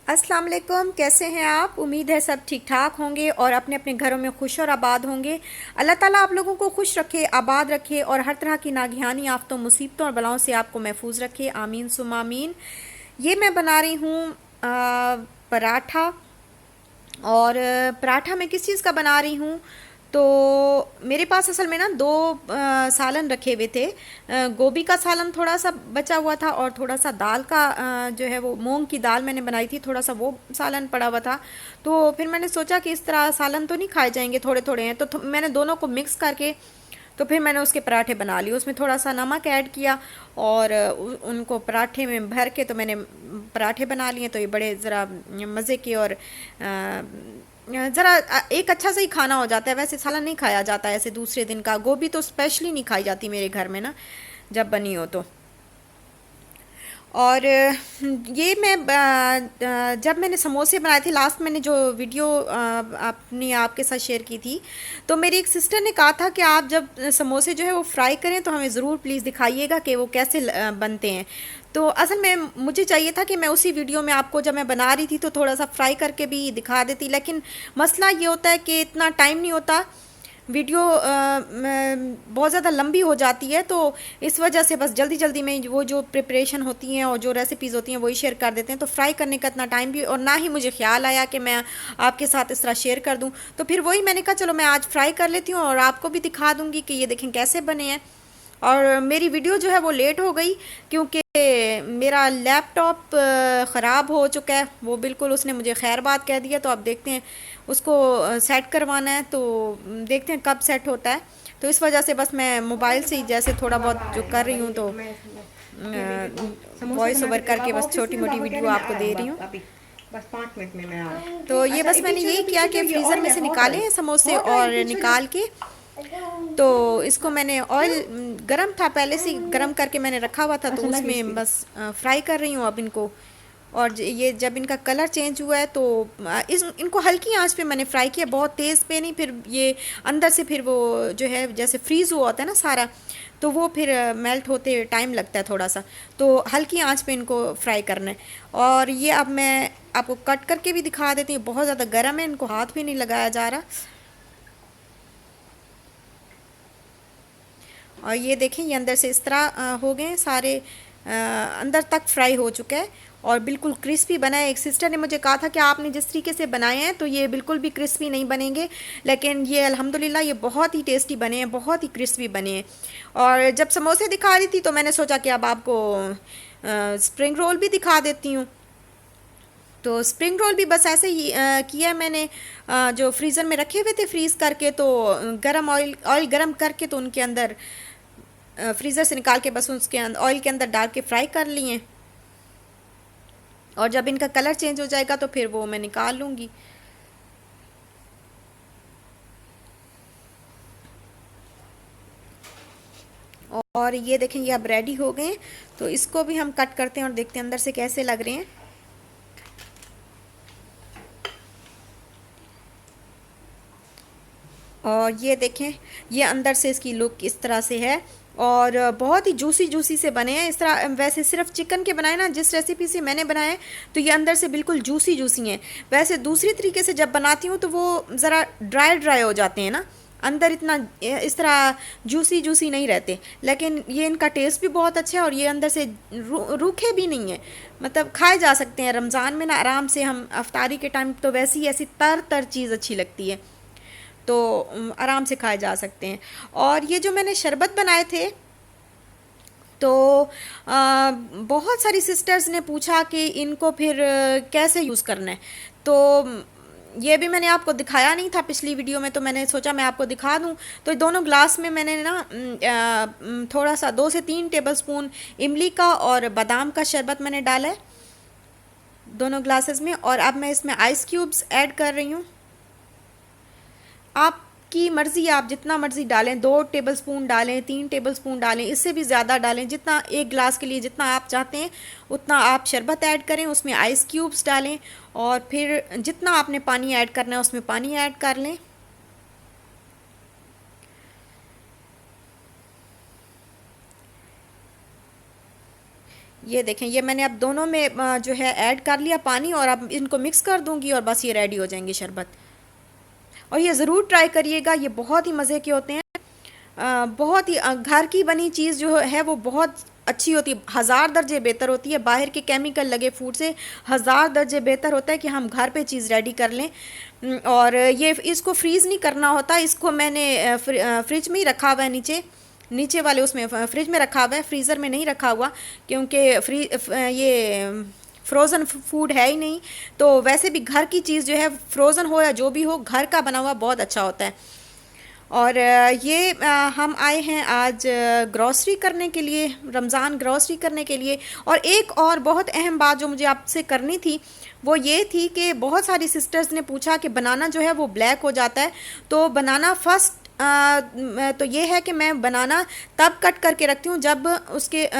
अस्सलाम वालेकुम। कैसे हैं आप? उम्मीद है सब ठीक ठाक होंगे और अपने अपने घरों में खुश और आबाद होंगे। अल्लाह ताला आप लोगों को खुश रखे, आबाद रखे और हर तरह की नागहानी आफतों, मुसीबतों और बलाओं से आपको महफूज रखे। आमीन सुम आमीन। ये मैं बना रही हूँ पराठा। और पराठा मैं किस चीज़ का बना रही हूँ, तो मेरे पास असल में ना दो सालन रखे हुए थे। गोभी का सालन थोड़ा सा बचा हुआ था और थोड़ा सा दाल का जो है वो मूंग की दाल मैंने बनाई थी, थोड़ा सा वो सालन पड़ा हुआ था। तो फिर मैंने सोचा कि इस तरह सालन तो नहीं खाए जाएंगे, थोड़े थोड़े हैं, तो मैंने दोनों को मिक्स करके तो फिर मैंने उसके पराठे बना लिए। उसमें थोड़ा सा नमक ऐड किया और उनको पराठे में भर के तो मैंने पराठे बना लिए। तो ये बड़े ज़रा मज़े के और ज़रा एक अच्छा सा ही खाना हो जाता है। वैसे सालन नहीं खाया जाता है ऐसे दूसरे दिन का। गोभी तो स्पेशली नहीं खाई जाती मेरे घर में ना, जब बनी हो तो। और ये मैं जब मैंने समोसे बनाए थे लास्ट, मैंने जो वीडियो अपनी आपके साथ शेयर की थी, तो मेरी एक सिस्टर ने कहा था कि आप जब समोसे जो है वो फ्राई करें तो हमें ज़रूर प्लीज़ दिखाइएगा कि वो कैसे बनते हैं। तो असल में मुझे चाहिए था कि मैं उसी वीडियो में आपको, जब मैं बना रही थी तो थोड़ा सा फ्राई करके भी दिखा देती, लेकिन मसला ये होता है कि इतना टाइम नहीं होता। वीडियो बहुत ज़्यादा लंबी हो जाती है, तो इस वजह से बस जल्दी जल्दी में वो जो प्रिपरेशन होती हैं और जो रेसिपीज़ होती हैं वही शेयर कर देते हैं। तो फ्राई करने का इतना टाइम भी और ना ही मुझे ख्याल आया कि मैं आपके साथ इस तरह शेयर कर दूं। तो फिर वही मैंने कहा चलो मैं आज फ्राई कर लेती हूँ और आपको भी दिखा दूंगी कि ये देखें कैसे बने हैं। और मेरी वीडियो जो है वो लेट हो गई क्योंकि मेरा लैपटॉप ख़राब हो चुका है। वो बिल्कुल उसने मुझे खैर बात कह दिया। तो अब देखते हैं, उसको सेट करवाना है, तो देखते हैं कब सेट होता है। तो इस वजह से बस मैं मोबाइल से ही जैसे थोड़ा बहुत जो कर रही हूँ, तो समोसे वॉइस बना ओवर के जब करके आप बस आओ किस छोटी दिन, मोटी पापा कह वीडियो रहे मैं आपको आ रहा दे हूँ रही हूँ। अभी, बस 5 मिनट में मैं आ रहा हूँ। तो ये अच्छा बस मैंने पीछे यही तो किया पीछे जो कि ये फ्रीज़र ऑयल में है, से हॉट निकाले ऑयल, हैं समोसे हॉट ऑयल और पीछे जो। निकाल के, तो इसको मैंने ऑयल गरम था पहले से गरम करके मैंने रखा हुआ था, तो अच्छा लगी उसमें इसकी। बस फ्राई कर रही हूँ अब इनको। और ये जब इनका कलर चेंज हुआ है तो इस इनको हल्की आंच पे मैंने फ्राई किया, बहुत तेज़ पे नहीं। फिर ये अंदर से फिर वो जो है जैसे फ्रीज़ हुआ होता है ना सारा, तो वो फिर मेल्ट होते टाइम लगता है थोड़ा सा। तो हल्की आंच पे इनको फ्राई करना है। और ये अब मैं आपको कट करके भी दिखा देती हूँ। बहुत ज़्यादा गर्म है, इनको हाथ भी नहीं लगाया जा रहा। और ये देखें, ये अंदर से इस तरह हो गए हैं सारे, अंदर तक फ्राई हो चुका है और बिल्कुल क्रिस्पी बना है। एक सिस्टर ने मुझे कहा था कि आपने जिस तरीके से बनाए हैं तो ये बिल्कुल भी क्रिस्पी नहीं बनेंगे, लेकिन ये अल्हम्दुलिल्लाह ये बहुत ही टेस्टी बने हैं, बहुत ही क्रिस्पी बने हैं। और जब समोसे दिखा रही थी तो मैंने सोचा कि अब आपको स्प्रिंग रोल भी दिखा देती हूँ। तो स्प्रिंग रोल भी बस ऐसे ही किया मैंने। जो फ्रीज़र में रखे हुए थे फ्रीज़ करके, तो गरम ऑयल गरम करके तो उनके अंदर फ्रीज़र से निकाल के बस उसके अंदर ऑयल के अंदर डाल के फ्राई कर लिए। और जब इनका कलर चेंज हो जाएगा तो फिर वो मैं निकाल लूँगी। और ये देखें, ये अब रेडी हो गए। तो इसको भी हम कट करते हैं और देखते हैं अंदर से कैसे लग रहे हैं। और ये देखें, ये अंदर से इसकी लुक इस तरह से है और बहुत ही जूसी जूसी से बने हैं। इस तरह वैसे सिर्फ चिकन के बनाए ना, जिस रेसिपी से मैंने बनाए, तो ये अंदर से बिल्कुल जूसी जूसी हैं। वैसे दूसरी तरीके से जब बनाती हूँ तो वो ज़रा ड्राई ड्राई हो जाते हैं ना, अंदर इतना इस तरह जूसी जूसी नहीं रहते। लेकिन ये इनका टेस्ट भी बहुत अच्छा है और ये अंदर से रूखे भी नहीं है, मतलब खाए जा सकते हैं। रमज़ान में ना आराम से, हम अफ्तारी के टाइम तो वैसे ही ऐसी तर तर चीज़ अच्छी लगती है, तो आराम से खाए जा सकते हैं। और ये जो मैंने शरबत बनाए थे, तो बहुत सारी सिस्टर्स ने पूछा कि इनको फिर कैसे यूज़ करना है। तो ये भी मैंने आपको दिखाया नहीं था पिछली वीडियो में, तो मैंने सोचा मैं आपको दिखा दूं। तो दोनों ग्लास में मैंने ना थोड़ा सा 2 से 3 टेबलस्पून इमली का और बादाम का शरबत मैंने डाला है दोनों ग्लासेस में। और अब मैं इसमें आइस क्यूब्स ऐड कर रही हूँ। आपकी मर्ज़ी है, आप जितना मर्ज़ी डालें, 2 टेबलस्पून डालें, 3 टेबलस्पून डालें, इससे भी ज़्यादा डालें। जितना एक गिलास के लिए जितना आप चाहते हैं उतना आप शरबत ऐड करें, उसमें आइस क्यूब्स डालें और फिर जितना आपने पानी ऐड करना है उसमें पानी ऐड कर लें। ये देखें, ये मैंने अब दोनों में जो है ऐड कर लिया पानी, और अब इनको मिक्स कर दूंगी और बस ये रेडी हो जाएंगे शरबत। और ये ज़रूर ट्राई करिएगा, ये बहुत ही मज़े के होते हैं। बहुत ही घर की बनी चीज़ जो है वो बहुत अच्छी होती है, हज़ार दर्जे बेहतर होती है। बाहर के केमिकल लगे फूड से हज़ार दर्जे बेहतर होता है कि हम घर पे चीज़ रेडी कर लें। और ये इसको फ्रीज़ नहीं करना होता, इसको मैंने फ्रिज में ही रखा हुआ है, नीचे नीचे वाले उसमें फ्रिज में रखा हुआ है, फ्रीज़र में नहीं रखा हुआ, क्योंकि ये फ्रोज़न फूड है ही नहीं। तो वैसे भी घर की चीज़ जो है, फ्रोज़न हो या जो भी हो, घर का बना हुआ बहुत अच्छा होता है। और ये हम आए हैं आज ग्रॉसरी करने के लिए, रमज़ान ग्रॉसरी करने के लिए। और एक और बहुत अहम बात जो मुझे आपसे करनी थी वो ये थी कि बहुत सारी सिस्टर्स ने पूछा कि बनाना जो है वो ब्लैक हो जाता है। तो बनाना फर्स्ट तो ये है कि मैं बनाना तब कट करके रखती हूँ जब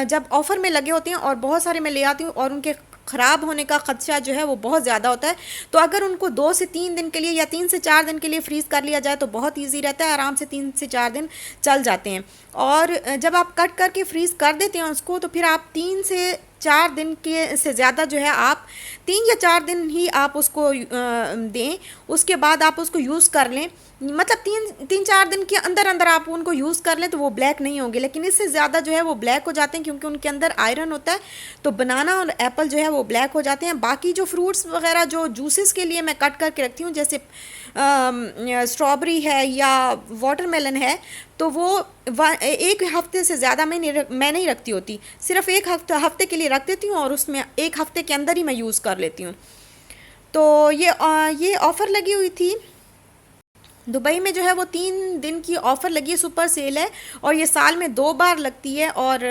जब ऑफ़र में लगे होते हैं, और बहुत सारे मैं ले आती हूँ और उनके ख़राब होने का खदशा जो है वो बहुत ज़्यादा होता है। तो अगर उनको 2 से 3 दिन के लिए या 3 से 4 दिन के लिए फ्रीज़ कर लिया जाए तो बहुत ईजी रहता है, आराम से 3 से 4 दिन चल जाते हैं। और जब आप कट करके फ्रीज़ कर देते हैं उसको, तो फिर आप 3 से 4 दिन के से ज़्यादा जो है आप 3 या 4 दिन ही आप उसको दें, उसके बाद आप उसको यूज़ कर लें। मतलब 3-4 दिन के अंदर अंदर आप उनको यूज़ कर लें तो वो ब्लैक नहीं होंगे, लेकिन इससे ज़्यादा जो है वो ब्लैक हो जाते हैं क्योंकि उनके अंदर आयरन होता है। तो बनाना और एप्पल जो है वो ब्लैक हो जाते हैं। बाकी जो फ्रूट्स वगैरह जो जूसेस के लिए मैं कट करके रखती हूँ, जैसे स्ट्रॉबेरी है या वाटरमेलन है, तो वो एक हफ्ते से ज़्यादा मैं नहीं रखती होती, सिर्फ एक हफ्ते के लिए रख देती हूँ और उसमें एक हफ्ते के अंदर ही मैं यूज़ कर लेती हूँ। तो ये ऑफ़र लगी हुई थी दुबई में, जो है वो 3 दिन की ऑफ़र लगी है, सुपर सेल है, और ये साल में 2 बार लगती है। और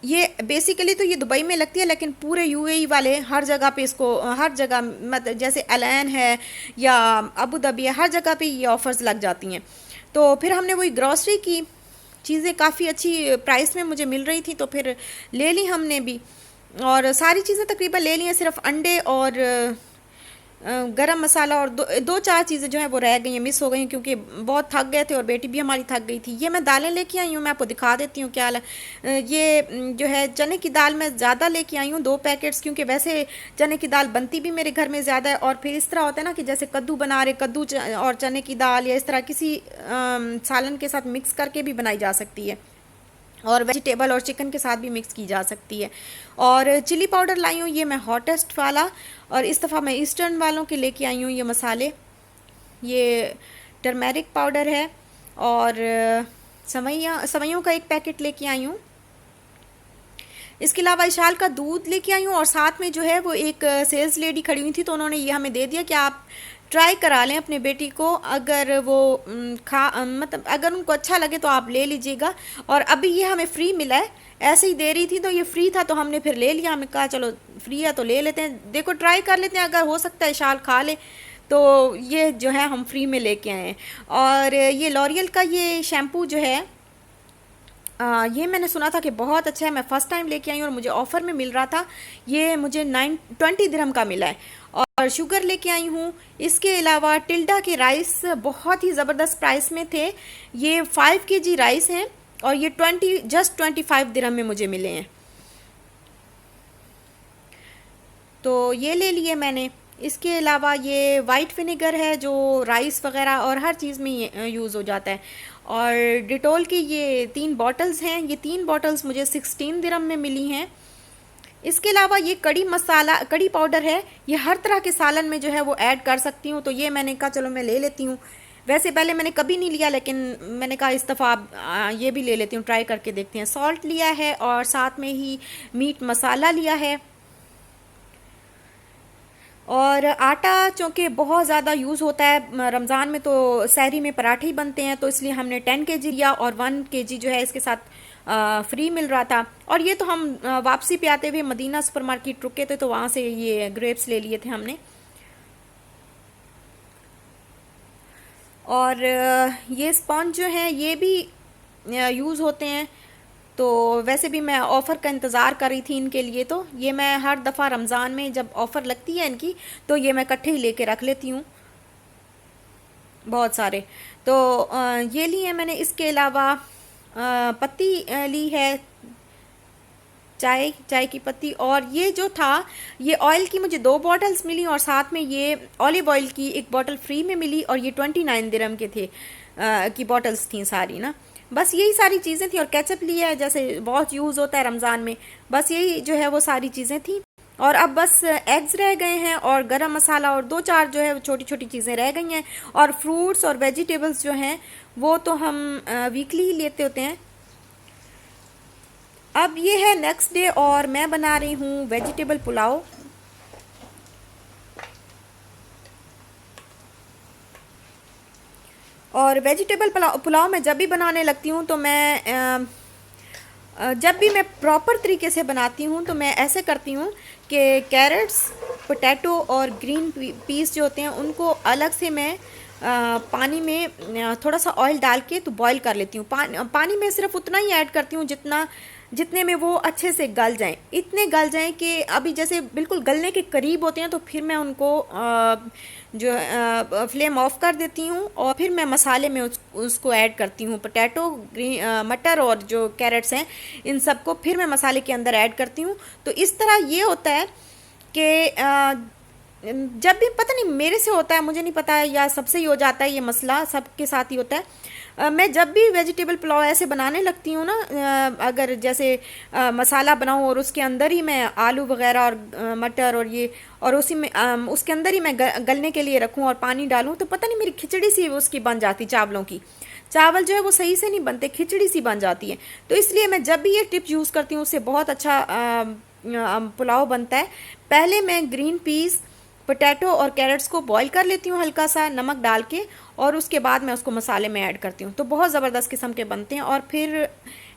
ये बेसिकली तो ये दुबई में लगती है, लेकिन पूरे यूएई वाले हर जगह पे इसको, हर जगह मतलब जैसे एलएन है या अबू धाबी है, हर जगह पे ये ऑफ़र्स लग जाती हैं। तो फिर हमने वही ग्रॉसरी की चीज़ें काफ़ी अच्छी प्राइस में मुझे मिल रही थी, तो फिर ले ली हमने भी, और सारी चीज़ें तकरीबन ले ली हैं, सिर्फ अंडे और गरम मसाला और दो चार चीज़ें जो हैं वो रह गई हैं, मिस हो गई हैं, क्योंकि बहुत थक गए थे और बेटी भी हमारी थक गई थी। ये मैं दालें लेके आई हूँ, मैं आपको दिखा देती हूँ क्या हाल है। ये जो है चने की दाल मैं ज़्यादा लेके आई हूँ, 2 पैकेट्स, क्योंकि वैसे चने की दाल बनती भी मेरे घर में ज़्यादा है। और फिर इस तरह होता है ना कि जैसे कद्दू बना रहे, और चने की दाल या इस तरह किसी सालन के साथ मिक्स करके भी बनाई जा सकती है, और वेजिटेबल और चिकन के साथ भी मिक्स की जा सकती है। और चिली पाउडर लाई हूँ, ये मैं हॉटेस्ट वाला, और इस दफ़ा मैं ईस्टर्न वालों के लेके आई हूँ ये मसाले। ये टर्मेरिक पाउडर है, और सवैयों का 1 पैकेट लेके आई हूँ। इसके अलावा इशाल का दूध लेके आई हूँ, और साथ में जो है वो एक सेल्स लेडी खड़ी हुई थी, तो उन्होंने ये हमें दे दिया कि आप ट्राई करा लें अपने बेटी को, अगर वो मतलब अगर उनको अच्छा लगे तो आप ले लीजिएगा। और अभी ये हमें फ्री मिला है, ऐसे ही दे रही थी तो ये फ्री था, तो हमने फिर ले लिया। हमें कहा चलो फ्री है तो ले लेते हैं, देखो ट्राई कर लेते हैं, अगर हो सकता है इशाल खा ले, तो ये जो है हम फ्री में लेके आए हैं। और ये लॉरियल का ये शैम्पू जो है, ये मैंने सुना था कि बहुत अच्छा है, मैं फ़र्स्ट टाइम लेके आई हूँ और मुझे ऑफ़र में मिल रहा था। ये मुझे 20 दिरहम का मिला है। और शुगर लेके आई हूँ। इसके अलावा टिल्डा के राइस बहुत ही ज़बरदस्त प्राइस में थे, ये 5 केजी राइस हैं, और ये 25 दिरहम में मुझे मिले हैं, तो ये ले लिए मैंने। इसके अलावा ये वाइट विनेगर है जो राइस वगैरह और हर चीज़ में यूज़ हो जाता है। और डिटोल की ये 3 बॉटल्स हैं, ये 3 बॉटल्स मुझे 16 दिरहम में मिली हैं। इसके अलावा ये कड़ी पाउडर है, ये हर तरह के सालन में जो है वो ऐड कर सकती हूँ, तो ये मैंने कहा चलो मैं ले लेती हूँ। वैसे पहले मैंने कभी नहीं लिया, लेकिन मैंने कहा इस दफ़ा ये भी ले लेती हूँ, ट्राई करके देखते हैं। सॉल्ट लिया है, और साथ में ही मीट मसाला लिया है। और आटा चूँकि बहुत ज़्यादा यूज़ होता है रमज़ान में, तो सहरी में पराठे ही बनते हैं, तो इसलिए हमने 10 केजी लिया, और 1 केजी जो है इसके साथ फ्री मिल रहा था। और ये तो हम वापसी पे आते हुए मदीना सुपरमार्केट रुके थे, तो वहाँ से ये ग्रेप्स ले लिए थे हमने। और ये स्पॉन्ज जो हैं ये भी यूज़ होते हैं, तो वैसे भी मैं ऑफ़र का इंतज़ार कर रही थी इनके लिए, तो ये मैं हर दफ़ा रमज़ान में जब ऑफ़र लगती है इनकी, तो ये मैं इकट्ठे ही लेके रख लेती हूँ बहुत सारे। तो ये लिए मैंने। इसके अलावा पत्ती ली है, चाय की पत्ती, और ये जो था ये ऑयल की मुझे 2 बॉटल्स मिली और साथ में ये ऑलिव ऑयल की एक बॉटल फ्री में मिली, और ये 29 दिरहम के थे की बॉटल्स थी सारी ना। बस यही सारी चीज़ें थी, और केचप लिया है जैसे बहुत यूज़ होता है रमज़ान में। बस यही जो है वो सारी चीज़ें थी, और अब बस एग्स रह गए हैं और गरम मसाला और 2-4 जो है वो छोटी छोटी चीज़ें रह गई हैं, और फ्रूट्स और वेजिटेबल्स जो हैं वो तो हम वीकली ही लेते होते हैं। अब ये है नेक्स्ट डे और मैं बना रही हूँ वेजिटेबल पुलाव। और वेजिटेबल पुलाव मैं जब भी बनाने लगती हूँ तो मैं जब भी मैं प्रॉपर तरीके से बनाती हूँ तो मैं ऐसे करती हूँ कि कैरेट्स, पोटैटो और ग्रीन पीस जो होते हैं उनको अलग से मैं पानी में थोड़ा सा ऑयल डाल के तो बॉईल कर लेती हूँ। पानी में सिर्फ उतना ही ऐड करती हूँ जितने में वो अच्छे से गल जाएं, इतने गल जाएं कि अभी जैसे बिल्कुल गलने के करीब होते हैं तो फिर मैं उनको फ्लेम ऑफ कर देती हूँ, और फिर मैं मसाले में उसको ऐड करती हूँ। पोटैटो, मटर और जो कैरेट्स हैं इन सबको फिर मैं मसाले के अंदर ऐड करती हूँ। तो इस तरह ये होता है कि जब भी पता नहीं मेरे से होता है, मुझे नहीं पता है या सबसे ही हो जाता है, ये मसला सबके साथ ही होता है। मैं जब भी वेजिटेबल पुलाव ऐसे बनाने लगती हूँ ना, अगर जैसे मसाला बनाऊँ और उसके अंदर ही मैं आलू वगैरह और मटर और ये और उसी में उसके अंदर ही मैं गलने के लिए रखूँ और पानी डालूँ, तो पता नहीं मेरी खिचड़ी सी उसकी बन जाती, चावलों की। चावल जो है वो सही से नहीं बनते, खिचड़ी सी बन जाती है। तो इसलिए मैं जब भी ये टिप यूज़ करती हूँ उससे बहुत अच्छा पुलाव बनता है। पहले मैं ग्रीन पीस, पोटैटो और कैरेट्स को बॉईल कर लेती हूँ हल्का सा नमक डाल के, और उसके बाद मैं उसको मसाले में ऐड करती हूँ, तो बहुत ज़बरदस्त किस्म के बनते हैं। और फिर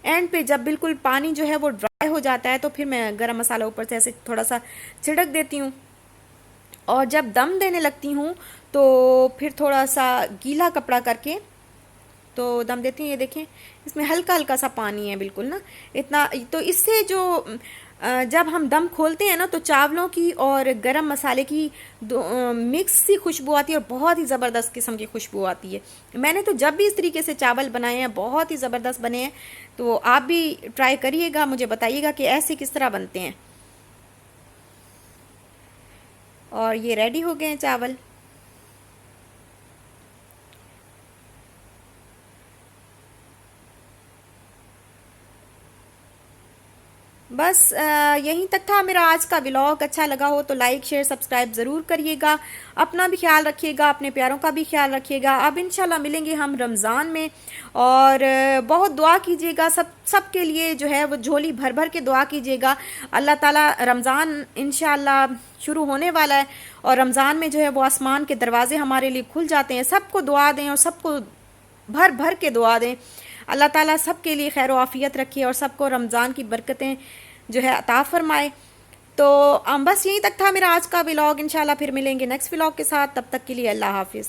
एंड पे जब बिल्कुल पानी जो है वो ड्राई हो जाता है तो फिर मैं गरम मसाला ऊपर से ऐसे थोड़ा सा छिड़क देती हूँ, और जब दम देने लगती हूँ तो फिर थोड़ा सा गीला कपड़ा करके तो दम देती हूँ। ये देखें इसमें हल्का हल्का सा पानी है बिल्कुल ना, इतना। तो इससे जो जब हम दम खोलते हैं ना तो चावलों की और गरम मसाले की मिक्स सी खुशबू आती है, और बहुत ही ज़बरदस्त किस्म की खुशबू आती है। मैंने तो जब भी इस तरीके से चावल बनाए हैं बहुत ही ज़बरदस्त बने हैं, तो आप भी ट्राई करिएगा, मुझे बताइएगा कि ऐसे किस तरह बनते हैं। और ये रेडी हो गए हैं चावल। बस यहीं तक था मेरा आज का व्लॉग। अच्छा लगा हो तो लाइक, शेयर, सब्सक्राइब ज़रूर करिएगा। अपना भी ख्याल रखिएगा, अपने प्यारों का भी ख्याल रखिएगा। अब इंशाल्लाह मिलेंगे हम रमज़ान में, और बहुत दुआ कीजिएगा सबके लिए जो है वो झोली भर भर के दुआ कीजिएगा। अल्लाह ताला रमज़ान इंशाल्लाह शुरू होने वाला है, और रमज़ान में जो है वो आसमान के दरवाजे हमारे लिए खुल जाते हैं। सबको दुआ दें और सबको भर भर के दुआ दें। अल्लाह ताला सबके लिए खैर आफियत रखे और सबको रमज़ान की बरकतें जो है अता फरमाए। तो बस यहीं तक था मेरा आज का व्लॉग। इंशाल्लाह फिर मिलेंगे नेक्स्ट व्लॉग के साथ, तब तक के लिए अल्लाह हाफिज़।